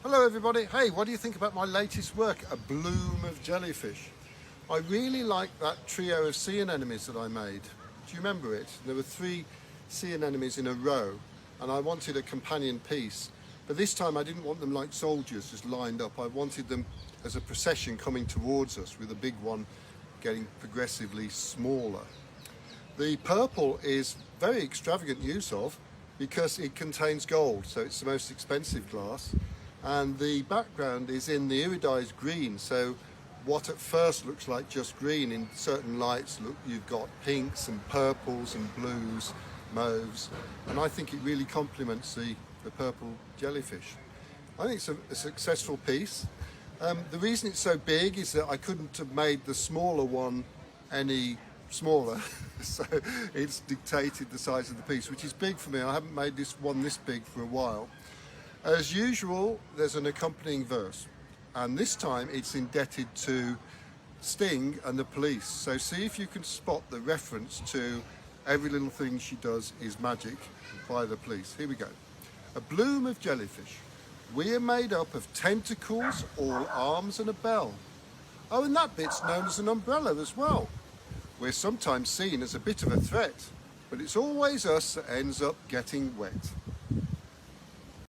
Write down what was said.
Hello everybody. Hey, what do you think about my latest work, A Bloom of Jellyfish? I really like that trio of sea anemones that I made. Do you remember it? There were 3 sea anemones in a row and I wanted a companion piece. But this time I didn't want them like soldiers just lined up. I wanted them as a procession coming towards us with a big one getting progressively smaller. The purple is very extravagant use of because it contains gold, so it's the most expensive glass. And the background is in the iridized green, so what at first looks like just green, in certain lights look, you've got pinks and purples and blues, mauves, and I think it really complements the purple jellyfish. I think it's a successful piece. The reason it's so big is that I couldn't have made the smaller one any smaller, so it's dictated the size of the piece, which is big for me. I haven't made this one this big for a while. As usual, there's an accompanying verse, and this time it's indebted to Sting and the police. So see if you can spot the reference to every little thing she does is magic by the police. Here we go. A bloom of jellyfish. We are made up of tentacles, all arms and a bell. Oh, and that bit's known as an umbrella as well. We're sometimes seen as a bit of a threat, but it's always us that ends up getting wet.